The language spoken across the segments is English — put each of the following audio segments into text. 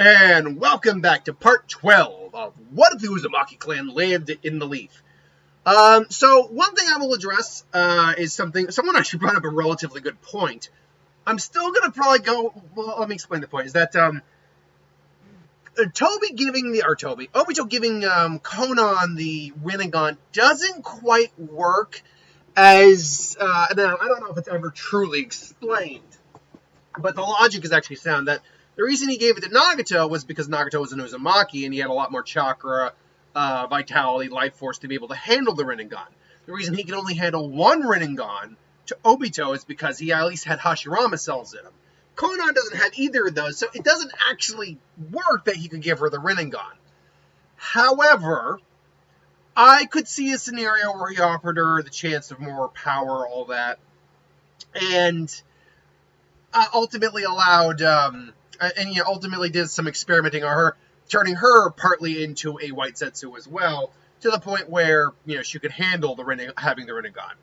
And welcome back to part 12 of What If the Uzumaki clan lived in the leaf? So one thing I will address is someone actually brought up a relatively good point. I'm still going to probably go, well, let me explain the point, is that Obito giving Konan the Rinnegan doesn't quite work as, now I don't know if it's ever truly explained, but the logic is actually sound that the reason he gave it to Nagato was because Nagato was an Uzumaki and he had a lot more chakra, vitality, life force to be able to handle the Rinnegan. The reason he could only handle one Rinnegan to Obito is because he at least had Hashirama cells in him. Konan doesn't have either of those, so it doesn't actually work that he could give her the Rinnegan. However, I could see a scenario where he offered her the chance of more power, all that, and ultimately allowed... ultimately did some experimenting on her, turning her partly into a white Zetsu as well, to the point where, she could handle having the Rinnegan.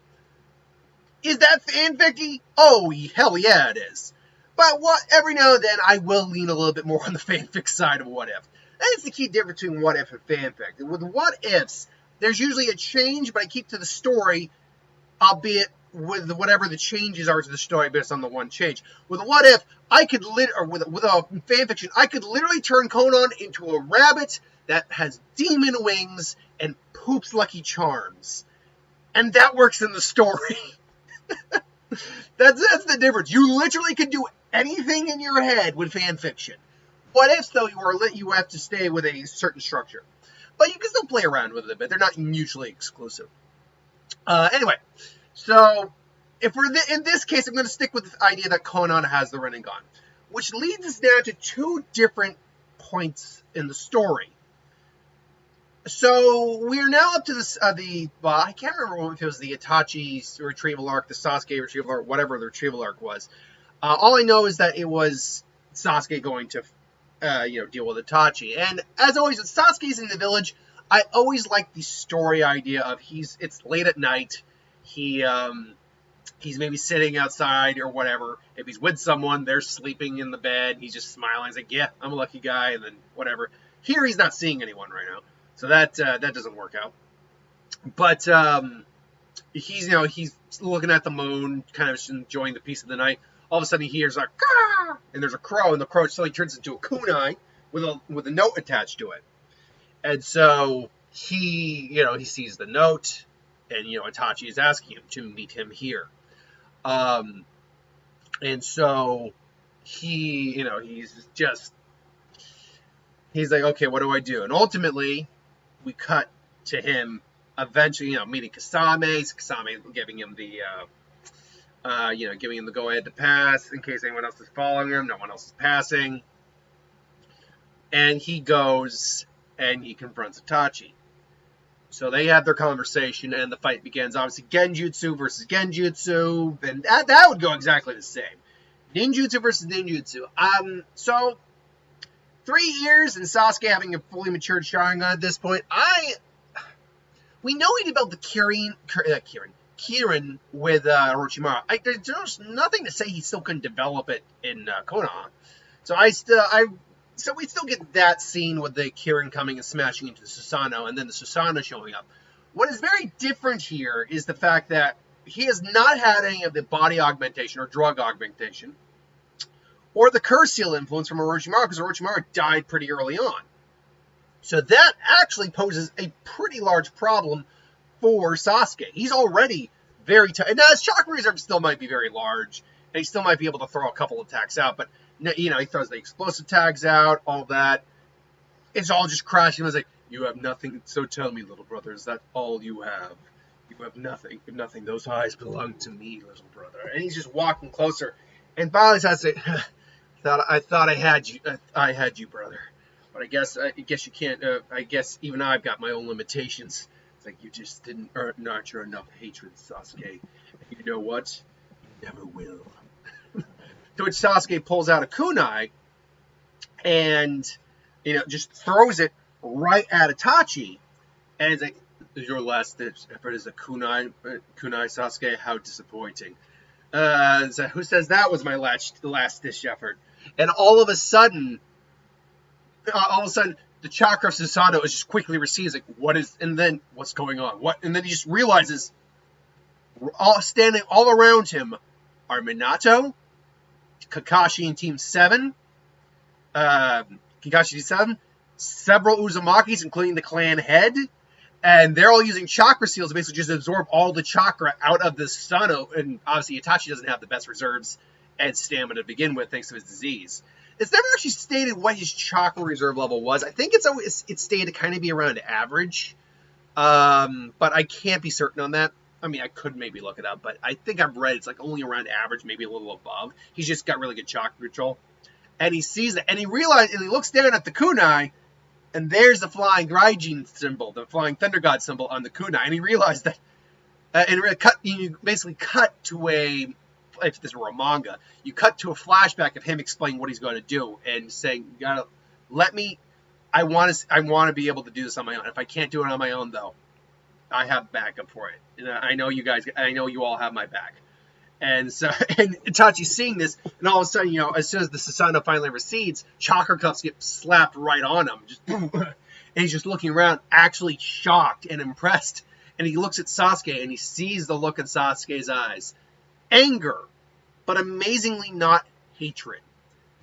Is that fanficky? Oh, hell yeah, it is. But every now and then, I will lean a little bit more on the fanfic side of What If. That is the key difference between What If and fanfic. With What Ifs, there's usually a change, but I keep to the story, albeit with whatever the changes are to the story based on the one change. With a What If, with a fanfiction, I could literally turn Konan into a rabbit that has demon wings and poops Lucky Charms. And that works in the story. That's the difference. You literally can do anything in your head with fanfiction. What Ifs, though, you have to stay with a certain structure. But you can still play around with it a bit. They're not mutually exclusive. Anyway. So, if we're in this case, I'm going to stick with the idea that Konan has the Rinnegan, which leads us down to two different points in the story. So, we are now up to I can't remember if it was the Itachi retrieval arc, the Sasuke retrieval arc, whatever the retrieval arc was. All I know is that it was Sasuke going to, deal with Itachi. And as always, when Sasuke's in the village, I always like the story idea of it's late at night. He's maybe sitting outside or whatever. If he's with someone, they're sleeping in the bed. He's just smiling. He's like, yeah, I'm a lucky guy, and then whatever. Here, he's not seeing anyone right now. So that doesn't work out. But he's looking at the moon, kind of enjoying the peace of the night. All of a sudden, he hears like, "Caw!" And there's a crow, and the crow suddenly turns into a kunai with a note attached to it. And so he sees the note. And, Itachi is asking him to meet him here. And so he's like, okay, what do I do? And ultimately, we cut to him eventually, meeting Kasame giving him the, giving him the go-ahead to pass in case anyone else is following him. No one else is passing. And he goes and he confronts Itachi. So they have their conversation, and the fight begins. Obviously, Genjutsu versus Genjutsu, and that would go exactly the same. Ninjutsu versus Ninjutsu. So 3 years and Sasuke having a fully matured Sharingan at this point. We know he developed the Kirin with Orochimaru. There's nothing to say he still couldn't develop it in Konan. So we still get that scene with the Kirin coming and smashing into the Susanoo, and then the Susanoo showing up. What is very different here is the fact that he has not had any of the body augmentation or drug augmentation, or the curse seal influence from Orochimaru, because Orochimaru died pretty early on. So that actually poses a pretty large problem for Sasuke. He's already very tough. And now his chakra reserve still might be very large, and he still might be able to throw a couple attacks out, but he throws the explosive tags out, all that. It's all just crashing. It's like, you have nothing, so tell me, little brother, is that all you have? You have nothing. You have nothing. Those eyes belong to me, little brother. And he's just walking closer. And finally says, I thought I had you. I had you, brother. But I guess you can't. I guess even I've got my own limitations. It's like, you just didn't nurture enough hatred, Sasuke. And you know what? You never will. To which Sasuke pulls out a kunai and, just throws it right at Itachi. And it's like, your last ditch effort is a kunai, Sasuke. How disappointing. So who says that was my last ditch effort? And all of a sudden, all of a sudden, the chakra of Susanoo is just quickly receives, like, what is, and then, what's going on? What? And then he just realizes, standing all around him are Minato, Kakashi and Team 7, Kakashi Team 7, several Uzumakis, including the clan head, and they're all using chakra seals to basically just absorb all the chakra out of the Susanoo, and obviously Itachi doesn't have the best reserves and stamina to begin with, thanks to his disease. It's never actually stated what his chakra reserve level was. I think it's stated to kind of be around average, but I can't be certain on that. I mean, I could maybe look it up, but I think I've read it's like only around average, maybe a little above. He's just got really good chakra control, and he sees that, and he realizes, and he looks down at the kunai, and there's the flying Raijin symbol, the flying Thunder God symbol on the kunai, and he realized that, you basically cut to a, if this were a manga, you cut to a flashback of him explaining what he's going to do and saying, "You gotta let me. I want to be able to do this on my own. If I can't do it on my own, though, I have backup for it. And I know you guys. I know you all have my back." And so, and Itachi's seeing this, and all of a sudden, as soon as the Susanoo finally recedes, chakra cups get slapped right on him. Just, and he's just looking around, actually shocked and impressed. And he looks at Sasuke, and he sees the look in Sasuke's eyes. Anger, but amazingly not hatred,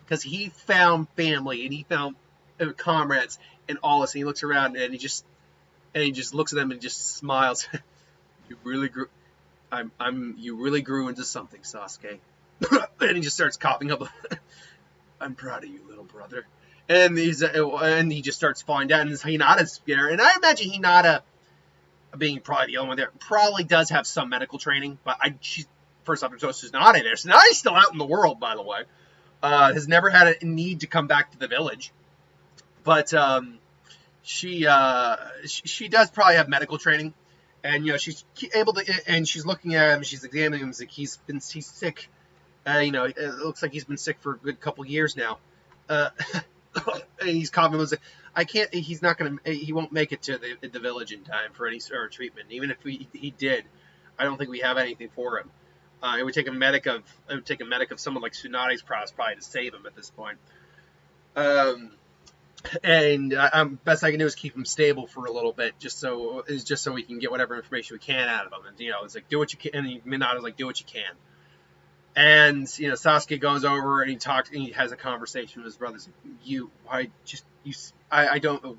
because he found family and he found comrades and all this. And he looks around and he just looks at them and just smiles. You really grew. You really grew into something, Sasuke. And he just starts coughing up. I'm proud of you, little brother. And he just starts falling down. And Hinata's there, and I imagine Hinata, being probably the only one there, probably does have some medical training, but she's. First off, there's Tsunade there. Tsunade's still out in the world, by the way. Has never had a need to come back to the village. But she does probably have medical training. And, she's able to, and she's looking at him, she's examining him, like he's sick. It looks like he's been sick for a good couple years now. And he's coughing. He won't make it to the village in time for any sort of treatment. Even if he did, I don't think we have anything for him. It would take a medic of someone like Tsunade's probably to save him at this point. Best I can do is keep him stable for a little bit, just so we can get whatever information we can out of him. And it's like, do what you can. And Minato's like, do what you can. And Sasuke goes over and he talks and he has a conversation with his brothers.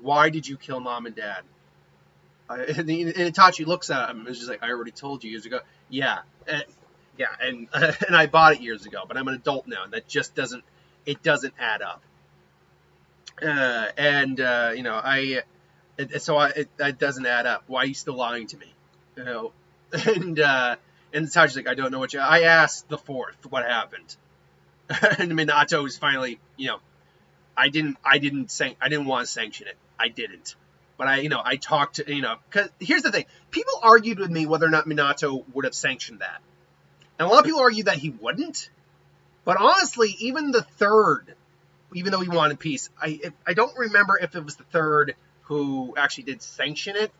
Why did you kill mom and dad? And Itachi looks at him and is just like, I already told you years ago. Yeah. And I bought it years ago, but I'm an adult now, and that just doesn't add up. That doesn't add up. Why are you still lying to me? And Itachi's like, I don't know I asked the fourth what happened. And Minato is finally, I didn't want to sanction it. I didn't. But I talked to, because here's the thing. People argued with me whether or not Minato would have sanctioned that. And a lot of people argue that he wouldn't. But honestly, even the third, even though he wanted peace, I don't remember if it was the third who actually did sanction it.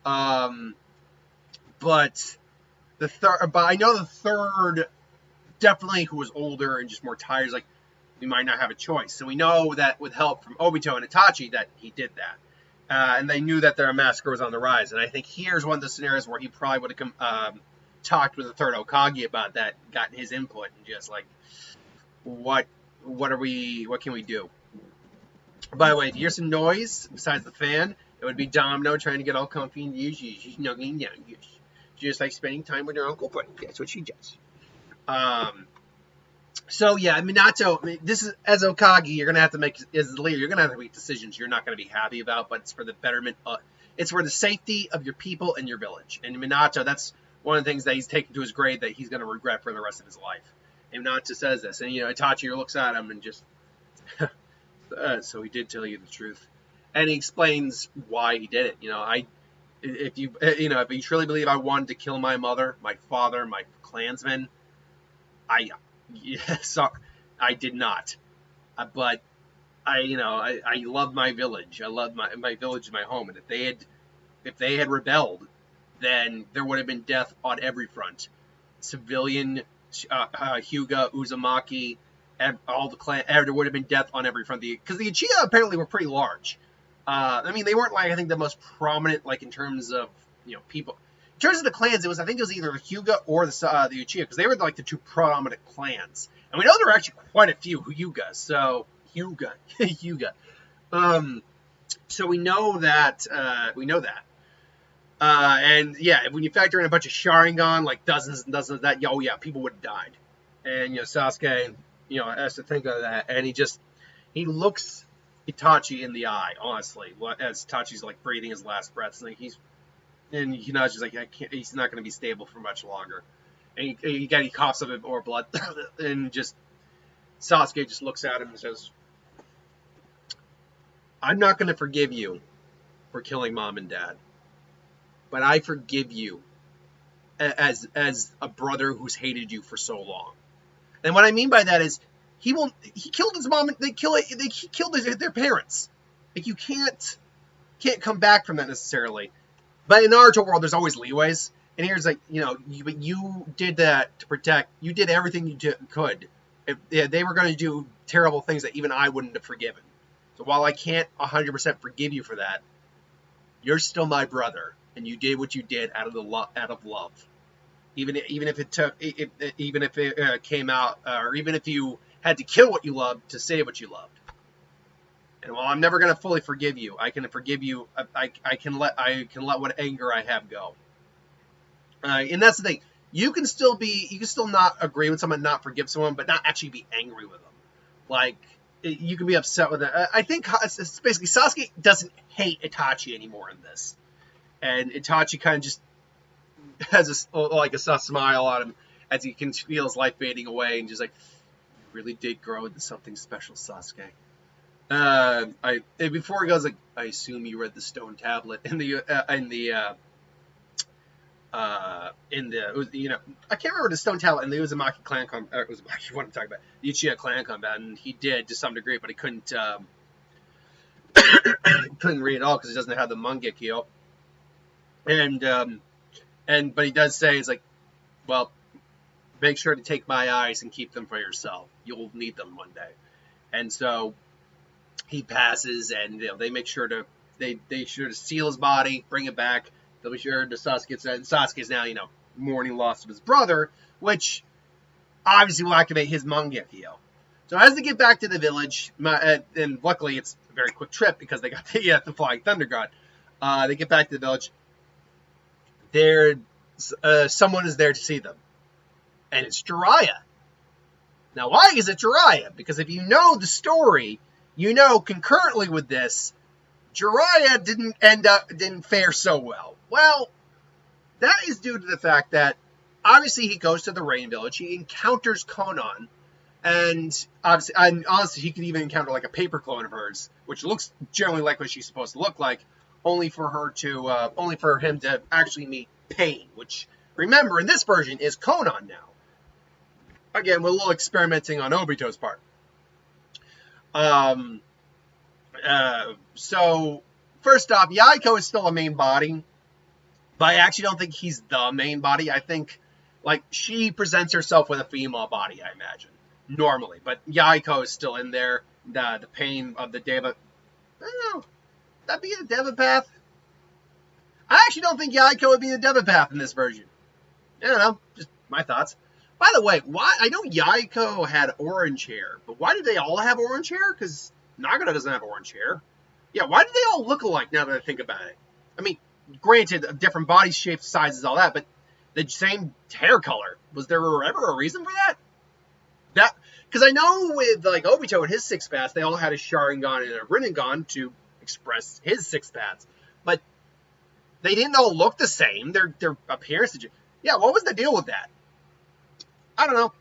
But I know the third, definitely, who was older and just more tired, is like, we might not have a choice. So we know that with help from Obito and Itachi that he did that. And they knew that their massacre was on the rise. And I think here's one of the scenarios where he probably would have talked with the third Hokage about that, gotten his input, and just like, what can we do? By the way, if you hear some noise besides the fan, it would be Domino trying to get all comfy and she's snuggling down. Just like spending time with her uncle, but that's what she does. So yeah, Minato, this is, as Hokage, you're gonna have to make, as the leader, you're gonna have to make decisions you're not gonna be happy about, but it's for the betterment it's for the safety of your people and your village. And Minato, that's one of the things that he's taken to his grave that he's gonna regret for the rest of his life. And Minato says this, and Itachi looks at him and just, so he did tell you the truth, and he explains why he did it. If you truly believe I wanted to kill my mother, my father, my clansmen, I did not. But I love my village. I love my village, my home. And if they had rebelled, then there would have been death on every front. Civilian, Hyuga, Uzumaki, all the clan, there would have been death on every front. Because the Uchiha apparently were pretty large. I mean, they weren't like, I think, the most prominent, like, in terms of, people. In terms of the clans, I think it was either the Hyuga or the Uchiha, because they were like the two prominent clans. And we know there were actually quite a few Hyuga, so Hyuga. So we know that. And yeah, when you factor in a bunch of Sharingan, like dozens and dozens of that, oh yeah, people would have died. And Sasuke, has to think of that, and he looks Itachi in the eye, honestly, as Itachi's like breathing his last breaths, and he nudges like, he's not going to be stable for much longer. And he coughs a bit more blood, and Sasuke just looks at him and says, "I'm not going to forgive you for killing mom and dad, but I forgive you as a brother who's hated you for so long." And what I mean by that is he killed his mom. He killed their parents. Like, you can't come back from that necessarily. But in the Naruto world, there's always leeways. And here's like, you did that to protect. You did everything you could. They were going to do terrible things that even I wouldn't have forgiven. So while I can't 100% forgive you for that, you're still my brother, and you did what you did out of love. Even if it came out, or even if you had to kill what you loved to save what you loved. And while I'm never going to fully forgive you, I can forgive you. I can let what anger I have go. And that's the thing. You can still not agree with someone, not forgive someone, but not actually be angry with them. Like, you can be upset with it. I think it's basically Sasuke doesn't hate Itachi anymore in this, and Itachi kind of just has a soft smile on him as he can feel his life fading away, and just like, you really did grow into something special, Sasuke. Before he goes, like, I assume you read the stone tablet in the I can't remember the stone tablet in the Uzumaki clan combat. Uzumaki, what I'm talking about, the Uchiha clan combat, and he did to some degree, but he couldn't couldn't read it all because he doesn't have the Mangekyo. But he does say, it's like, well, make sure to take my eyes and keep them for yourself. You'll need them one day. And so he passes, and they make sure to seal his body, bring it back. They'll be sure to Sasuke's now, mourning loss of his brother, which obviously will activate his Mangekyo. So as they get back to the village, and luckily it's a very quick trip because they got the Flying Thunder God. They get back to the village. Someone is there to see them, and it's Jiraiya. Now, why is it Jiraiya? Because if you know the story, concurrently with this, Jiraiya didn't fare so well. Well, that is due to the fact that obviously he goes to the Rain Village, he encounters Konan, and honestly, he could even encounter like a paper clone of hers, which looks generally like what she's supposed to look like, only for him to actually meet Pain, which, remember, in this version is Konan now. Again, with a little experimenting on Obito's part. So, first off, Yaiko is still a main body, but I actually don't think he's the main body. I think, like, she presents herself with a female body, I imagine, normally. But Yaiko is still in there. The pain of the Deva, I don't know, that'd be the Deva path? I actually don't think Yaiko would be the Deva path in this version. I don't know, just my thoughts. By the way, why? I know Yaiko had orange hair, but why did they all have orange hair? Because Nagata doesn't have orange hair. Yeah, why do they all look alike now that I think about it? I mean, granted, different body shapes, sizes, all that, but the same hair color. Was there ever a reason for that? Because I know with like Obito and his six paths, they all had a Sharingan and a Rinnegan to express his six paths, but they didn't all look the same. Their appearance. Yeah, what was the deal with that? I don't know.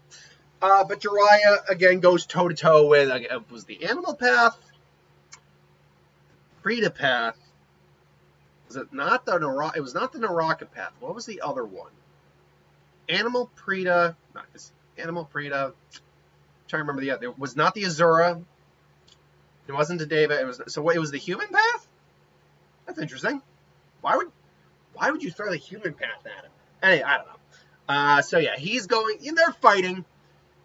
But Jiraiya, again, goes toe-to-toe with, was the Animal Path? Prita Path. Was it not the Naraka? It was not the Naraka Path. What was the other one? Animal Prita. Not this. Animal Prita. I'm trying to remember the other. It was not the Azura. It wasn't the Deva. It was the Human Path? That's interesting. Why would you throw the Human Path at him? Anyway, I don't know. So yeah, he's going, they're fighting,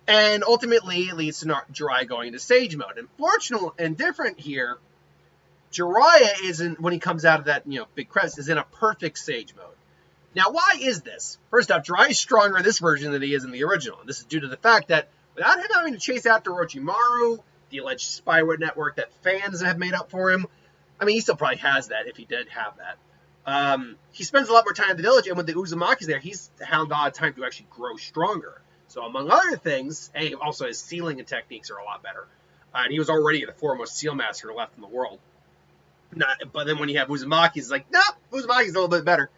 And ultimately, it leads to Jiraiya going into Sage Mode. And fortunate and different here, Jiraiya isn't, when he comes out of that, big crest, is in a perfect Sage Mode. Now, why is this? First off, Jiraiya is stronger in this version than he is in the original. And this is due to the fact that without him having to chase after Orochimaru, the alleged spyware network that fans have made up for him, I mean, he still probably has that if he did have that. He spends a lot more time in the village, and with the Uzumaki's there, he's had a lot of time to actually grow stronger. So among other things, also his sealing and techniques are a lot better. And he was already the foremost seal master left in the world. But then when you have Uzumaki, it's like, no, Uzumaki's a little bit better.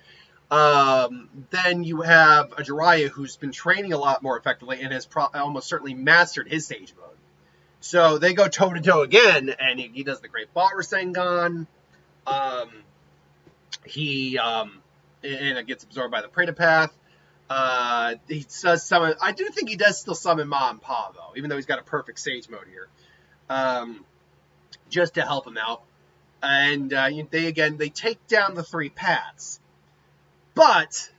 Then you have a Jiraiya who's been training a lot more effectively and has almost certainly mastered his Sage Mode. So they go toe-to-toe again, and he does the Great Ball Rasengan. And it gets absorbed by the Preta Path. He does summon. I do think he does still summon Ma and Pa, though, even though he's got a perfect Sage Mode here. Just to help him out. And they take down the 3 paths. But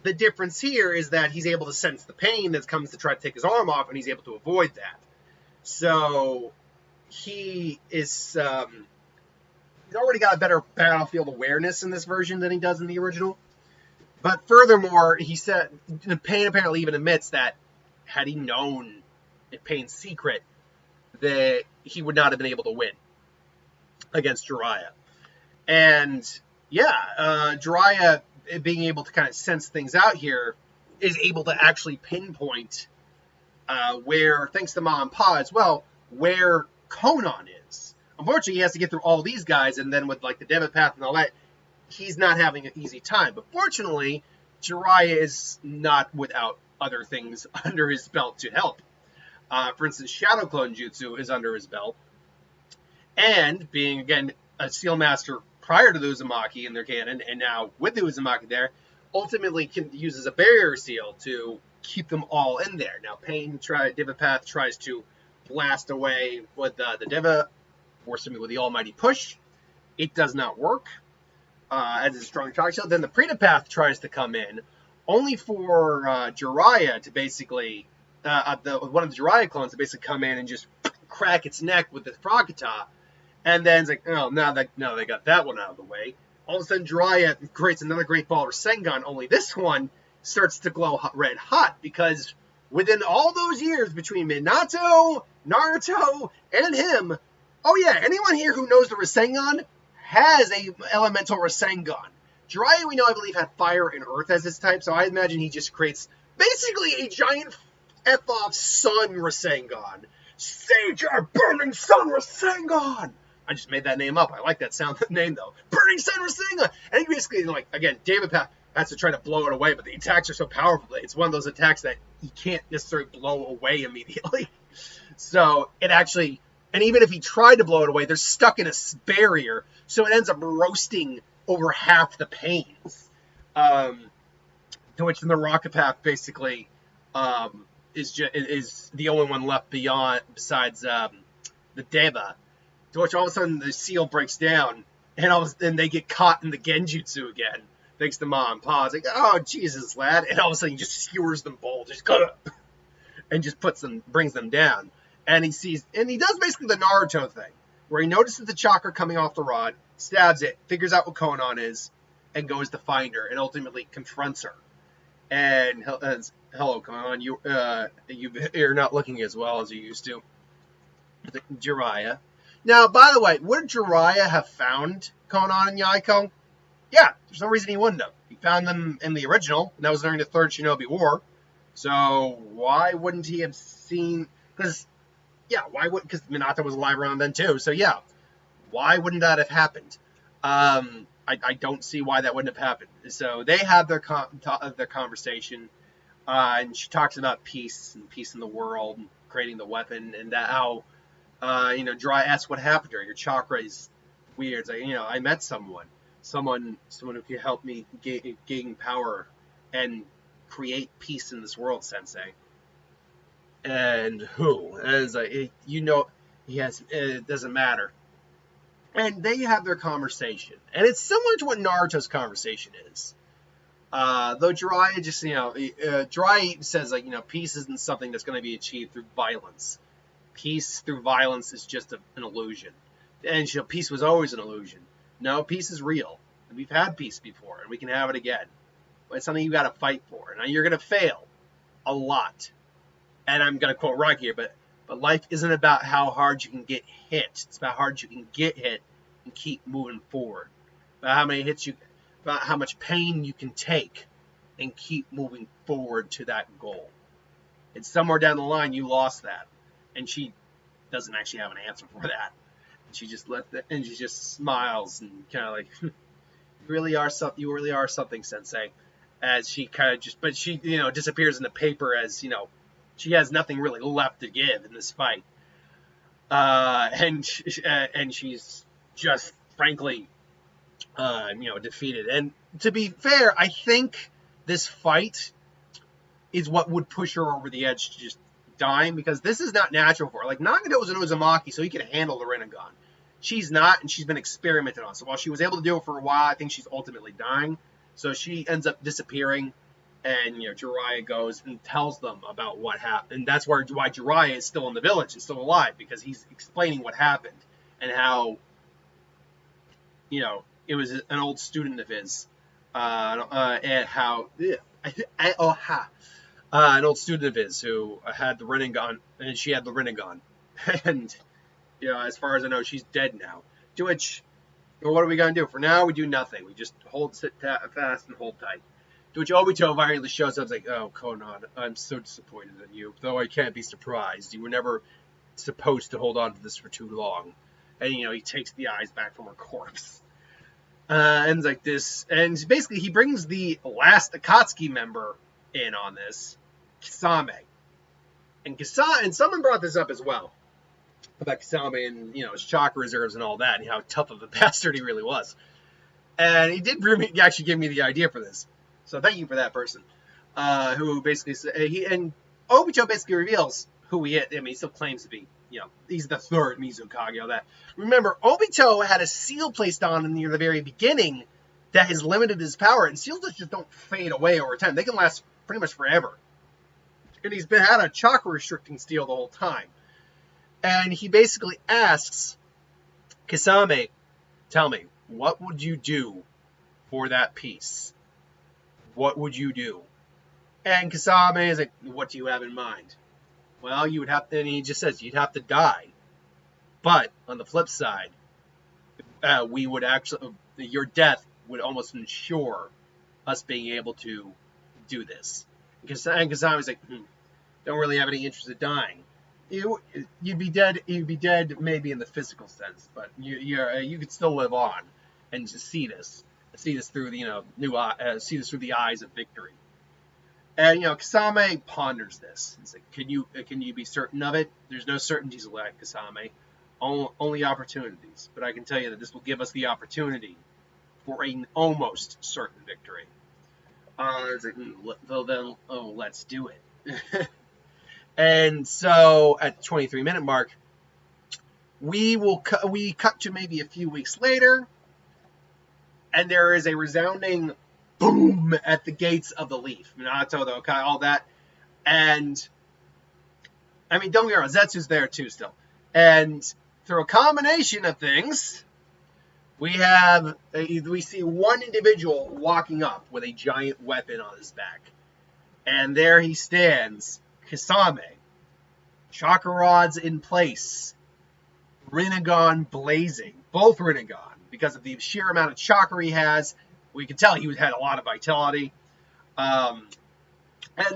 the difference here is that he's able to sense the pain that comes to try to take his arm off, and he's able to avoid that. So he's already got a better battlefield awareness in this version than he does in the original. But furthermore, he said, Pain apparently even admits that had he known Pain's secret, that he would not have been able to win against Jiraiya. And Jiraiya, being able to kind of sense things out here, is able to actually pinpoint where, thanks to Ma and Pa as well, where Konan is. Unfortunately, he has to get through all these guys, and then with like the Deva Path and all that, he's not having an easy time. But fortunately, Jiraiya is not without other things under his belt to help. For instance, Shadow Clone Jutsu is under his belt. And being, again, a Seal Master prior to the Uzumaki in their canon, and now with the Uzumaki there, ultimately uses a barrier seal to keep them all in there. Now, Deva Path tries to blast away with the Deva, forcing me with the Almighty Push. It does not work. As a strong charge shield. Then the Preta Path tries to come in, only for Jiraiya to basically, one of the Jiraiya clones to basically come in and just crack its neck with the Frogata. And then it's like, oh, now they got that one out of the way. All of a sudden, Jiraiya creates another Great Ball Rasengan, only this one starts to glow red hot, because within all those years between Minato, Naruto, and him, oh yeah, anyone here who knows the Rasengan has a elemental Rasengan. Jiraiya, we know, I believe, had fire and earth as his type, so I imagine he just creates basically a giant F-off sun Rasengan. Sage our burning sun Rasengan! I just made that name up. I like that name, though. Burning sun Rasengan! And he basically, like, again, David has to try to blow it away, but the attacks are so powerful. It's one of those attacks that he can't necessarily blow away immediately. So it actually... And even if he tried to blow it away, they're stuck in a barrier, so it ends up roasting over half the panes. To which the Rocket Path basically is the only one left besides the Deva. To which all of a sudden the seal breaks down, and they get caught in the Genjutsu again, thanks to Ma and Pa. It's like, oh Jesus, lad! And all of a sudden he just skewers them both, just and just brings them down. And he does basically the Naruto thing, where he notices the chakra coming off the rod, stabs it, figures out what Konan is, and goes to find her, and ultimately confronts her. And hello, Konan, you're not looking as well as you used to. Jiraiya. Now, by the way, would Jiraiya have found Konan and Yaiko? Yeah, there's no reason he wouldn't have. He found them in the original, and that was during the Third Shinobi War. So why wouldn't he have seen... Because Minato was alive around then too. So yeah, why wouldn't that have happened? I don't see why that wouldn't have happened. So they have their conversation, and she talks about peace in the world, and creating the weapon, and that how Jiraiya asks what happened to her. Your chakra is weird. It's like, I met someone who could help me gain power and create peace in this world, Sensei. And who? And it's like, it doesn't matter. And they have their conversation. And it's similar to what Naruto's conversation is. Though Jiraiya just, Jiraiya says, like, peace isn't something that's going to be achieved through violence. Peace through violence is just an illusion. And peace was always an illusion. No, peace is real. And we've had peace before, and we can have it again. But it's something you got to fight for. And you're going to fail a lot. And I'm going to quote Rocky here, but life isn't about how hard you can get hit. It's about how hard you can get hit and keep moving forward. About how many hits about how much pain you can take and keep moving forward to that goal. And somewhere down the line, you lost that. And she doesn't actually have an answer for that. And she just and she just smiles and kind of like, you really are something, Sensei. As she kind of but she, disappears in the paper as, she has nothing really left to give in this fight. And she's just, frankly, defeated. And to be fair, I think this fight is what would push her over the edge to just dying, because this is not natural for her. Like, Nagato was an Uzumaki, so he could handle the Rinnegan. She's not, and she's been experimented on. So while she was able to do it for a while, I think she's ultimately dying. So she ends up disappearing, and Jiraiya goes and tells them about what happened. And that's why Jiraiya is still in the village and still alive, because he's explaining what happened and how, it was an old student of his, and how an old student of his who had the Rinnegan, and she had the Rinnegan, and as far as I know, she's dead now. To which, what are we gonna do? For now, we do nothing. We just sit fast and hold tight. To which Obito finally shows up, like, "Oh, Konan, I'm so disappointed in you. Though I can't be surprised. You were never supposed to hold on to this for too long." And he takes the eyes back from her corpse. And like this, and basically he brings the last Akatsuki member in on this, Kisame. And someone brought this up as well, about Kisame and, his chakra reserves and all that, and how tough of a bastard he really was. And he did actually give me the idea for this. So thank you for that person. Who basically, Obito basically reveals who he is. I mean, he still claims to be, he's the third Mizukage, all that. Remember, Obito had a seal placed on him near the very beginning that has limited his power, and seals just don't fade away over time. They can last pretty much forever. And he's had a chakra restricting seal the whole time. And he basically asks Kisame, tell me, what would you do for that piece? What would you do? And Kisame is like, what do you have in mind? Well, you would have to, and he just says, you'd have to die. But on the flip side, we would actually, your death would almost ensure us being able to do this. And Kisame was like, don't really have any interest in dying. You'd be dead. You'd be dead, maybe in the physical sense, but you could still live on and just see this through the see this through the eyes of victory. And Kisame ponders this. He's like, can you be certain of it? There's no certainties left, Kisame. Only opportunities. But I can tell you that this will give us the opportunity for an almost certain victory. It's like, let's do it. And so at the 23-minute mark, we cut to maybe a few weeks later, and there is a resounding boom at the gates of the Leaf. Minato, the Okai, all that. And, I mean, don't get me wrong, Zetsu's there too still. And through a combination of things, we see one individual walking up with a giant weapon on his back. And there he stands, Kisame, chakra rods in place, Rinnegan blazing, both Rinnegan, because of the sheer amount of chakra he has. We can tell he had a lot of vitality. And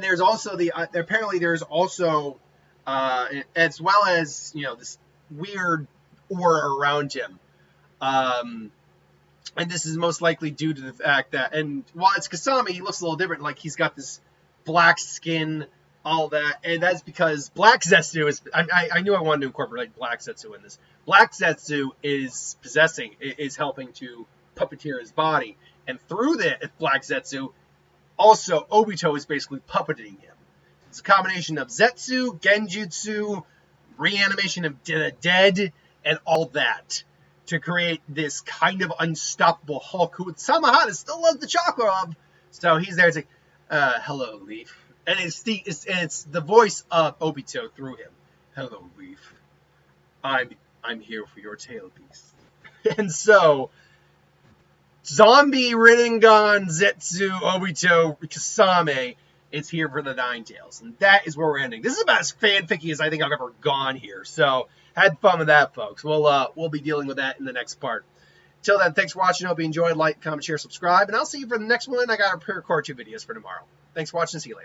there's also apparently there's also, as well as, this weird aura around him. And this is most likely due to the fact that, and while it's Kisame, he looks a little different. Like, he's got this black skin, all that. And that's because Black Zetsu is, I knew I wanted to incorporate Black Zetsu in this. Black Zetsu is helping to puppeteer his body. And through the Black Zetsu, also Obito is basically puppeting him. It's a combination of Zetsu, Genjutsu, reanimation of the dead, and all that to create this kind of unstoppable Hulk who somehow still loves the chakra of. So he's there. It's like, hello, Leaf. And it's the voice of Obito through him. Hello, Leaf. I'm here for your tail piece. And so, Zombie Rinnegan Zetsu Obito Kasame is here for the Nine Tails. And that is where we're ending. This is about as fanficky as I think I've ever gone here. So, had fun with that, folks. We'll be dealing with that in the next part. Till then, thanks for watching. Hope you enjoyed. Like, comment, share, subscribe. And I'll see you for the next one. I got to record 2 videos for tomorrow. Thanks for watching. See you later.